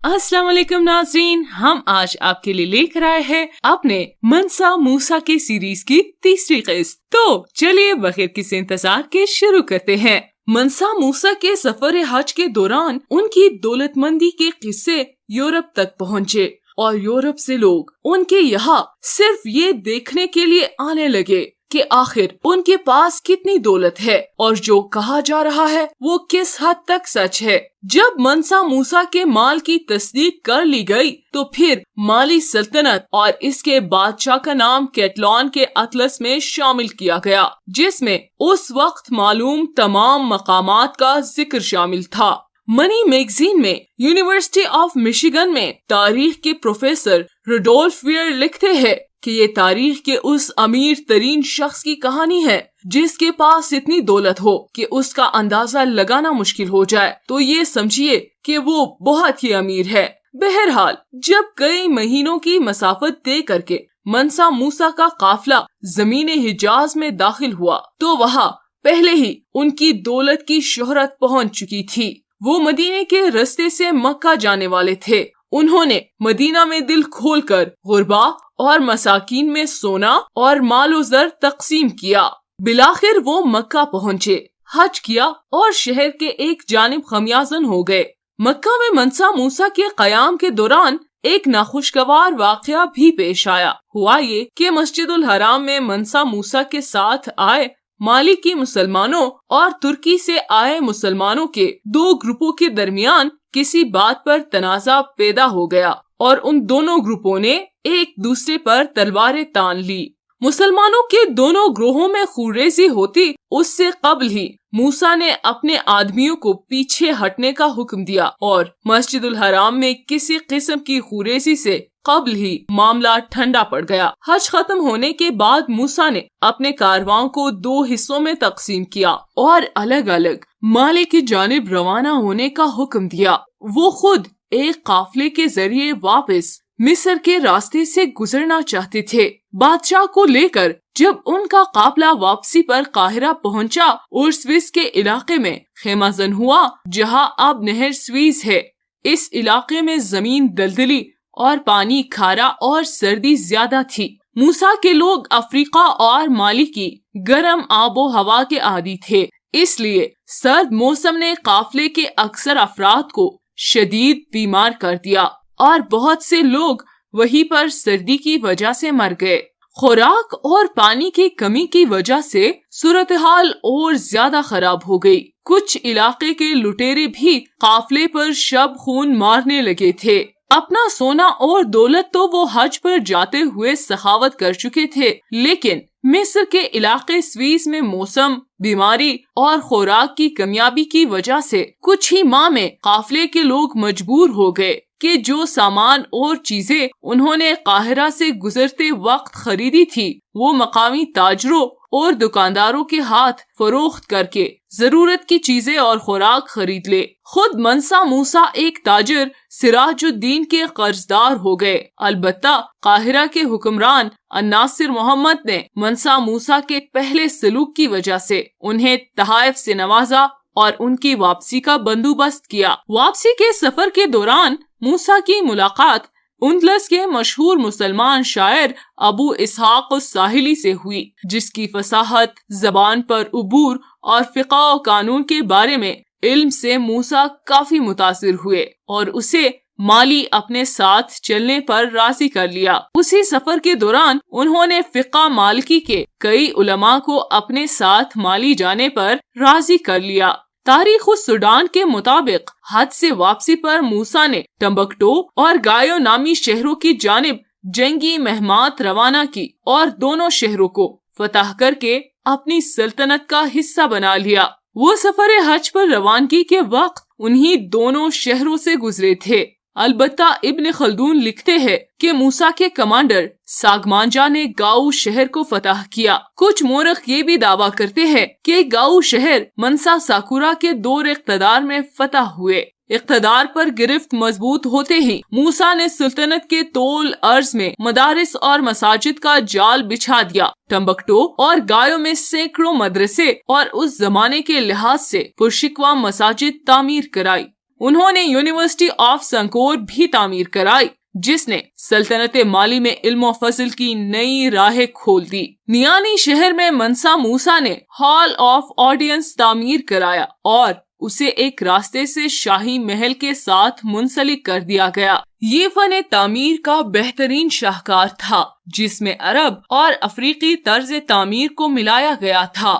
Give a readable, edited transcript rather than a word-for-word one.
अस्सलाम वालेकुम नाज़रीन, हम आज आपके लिए लेकर आए हैं अपने मनसा मूसा के सीरीज की तीसरी किस्त। तो चलिए बगैर किसी इंतजार के शुरू करते हैं। मनसा मूसा के सफर हज के दौरान उनकी दौलतमंदी के किस्से यूरोप तक पहुँचे और यूरोप से लोग उनके यहाँ सिर्फ ये देखने के लिए आने लगे कि आखिर उनके पास कितनी दौलत है और जो कहा जा रहा है वो किस हद तक सच है। जब मनसा मूसा के माल की तस्दीक कर ली गई तो फिर माली सल्तनत और इसके बादशाह का नाम कैटलॉन के अतलस में शामिल किया गया, जिसमें उस वक्त मालूम तमाम मकामात का जिक्र शामिल था। मनी मैगजीन में यूनिवर्सिटी ऑफ मिशिगन में तारीख के प्रोफेसर रुडोल्फ वियर लिखते हैं कि ये तारीख के उस अमीर तरीन शख्स की कहानी है जिसके पास इतनी दौलत हो कि उसका अंदाजा लगाना मुश्किल हो जाए, तो ये समझिए कि वो बहुत ही अमीर है। बहरहाल जब कई महीनों की मसाफत तय करके मनसा मूसा का काफिला ज़मीन हिजाज में दाखिल हुआ तो वहाँ पहले ही उनकी दौलत की शोहरत पहुँच चुकी थी। वो मदीने के रास्ते से मक्का जाने वाले थे। उन्होंने मदीना में दिल खोलकर गुरबा और मसाकीन में सोना और मालो ज़र तकसीम किया। बिलाखिर वो मक्का पहुँचे, हज किया और शहर के एक जानिब खमियाजन हो गए। मक्का में मनसा मूसा के कयाम के दौरान एक नाखुशगवार वाकया भी पेश आया। हुआ ये कि मस्जिदुल हराम में मनसा मूसा के साथ आए मालिकी मुसलमानों और तुर्की से आए मुसलमानों के दो ग्रुपों के दरमियान किसी बात पर तनाज़ा पैदा हो गया और उन दोनों ग्रुपों ने एक दूसरे पर तलवारें तान ली। मुसलमानों के दोनों ग्रोहों में खूनरेज़ी होती उससे कबल ही मूसा ने अपने आदमियों को पीछे हटने का हुक्म दिया और मस्जिदुल हराम में किसी किस्म की खूनरेज़ी से कबल ही मामला ठंडा पड़ गया। हज खत्म होने के बाद मूसा ने अपने कारवां को दो हिस्सों में तकसीम किया और अलग अलग माले की जानिब रवाना होने का हुक्म दिया। वो खुद एक काफिले के जरिए वापस मिस्र के रास्ते से गुजरना चाहते थे। बादशाह को लेकर जब उनका काफिला वापसी पर काहिरा पहुंचा और स्विस के इलाके में खेमाजन हुआ, जहां अब नहर स्वीज है। इस इलाके में जमीन दलदली और पानी खारा और सर्दी ज्यादा थी। मूसा के लोग अफ्रीका और माली की गर्म आबो हवा के आदी थे, इसलिए सर्द मौसम ने काफिले के अक्सर अफराद को शदीद बीमार कर दिया और बहुत से लोग वहीं पर सर्दी की वजह से मर गए। खुराक और पानी की कमी की वजह से सूरत हाल और ज्यादा खराब हो गई। कुछ इलाके के लुटेरे भी काफिले पर शब खून मारने लगे थे। अपना सोना और दौलत तो वो हज पर जाते हुए सखावत कर चुके थे, लेकिन मिस्र के इलाके स्वीस में मौसम, बीमारी और खुराक की कमियाबी की वजह से कुछ ही माह में काफिले के लोग मजबूर हो गए कि जो सामान और चीजें उन्होंने काहिरा से गुजरते वक्त खरीदी थी वो मकामी ताजरों और दुकानदारों के हाथ फरोख्त करके जरूरत की चीजें और खुराक खरीद ले। खुद मनसा मूसा एक ताजर सिराजुद्दीन के कर्जदार हो गए। अलबत्ता काहिरा के हुक्मरान अन्नासिर मोहम्मद ने मनसा मूसा के पहले सलूक की वजह से उन्हें तहाइफ से नवाजा और उनकी वापसी का बंदोबस्त किया। वापसी के सफर के दौरान मूसा की मुलाकात उंदलस के मशहूर मुसलमान शायर अबू इसहाक साहिली से हुई, जिसकी फसाहत, जबान पर उबूर और फिक़ा और कानून के बारे में इल्म से मूसा काफी मुतासिर हुए और उसे माली अपने साथ चलने पर राजी कर लिया। उसी सफर के दौरान उन्होंने फिक़ा मालिकी के कई उलमा को अपने साथ माली जाने पर राजी कर लिया। तारीख सूडान के मुताबिक हज से वापसी पर मूसा ने टम्बकटो और गायो नामी शहरों की जानिब जंगी महमात रवाना की और दोनों शहरों को फतह करके अपनी सल्तनत का हिस्सा बना लिया। वो सफर हज पर रवानगी के वक्त उन्हीं दोनों शहरों से गुजरे थे। अलबत्ता इब्न खल्दून लिखते हैं कि मूसा के कमांडर सागमांजा ने गाऊ शहर को फतह किया। कुछ मोरख ये भी दावा करते हैं कि गाऊ शहर मनसा साकुरा के दौर इक़्तिदार में फतह हुए। इक़्तिदार पर गिरफ्त मजबूत होते ही मूसा ने सुल्तानत के तोल अर्ज में मदारिस और मसाजिद का जाल बिछा दिया। टम्बकटो और गायो में सैकड़ों मदरसे और उस जमाने के लिहाज से पुरशिकवा मसाजिद तामीर कराई। انہوں نے یونیورسٹی آف سنکور بھی تعمیر کرائی، جس نے سلطنت مالی میں علم و فضل کی نئی راہیں کھول دی۔ نیانی شہر میں منسا موسیٰ نے ہال آف آڈینس تعمیر کرایا اور اسے ایک راستے سے شاہی محل کے ساتھ منسلک کر دیا گیا۔ یہ فن تعمیر کا بہترین شاہکار تھا، جس میں عرب اور افریقی طرز تعمیر کو ملایا گیا تھا۔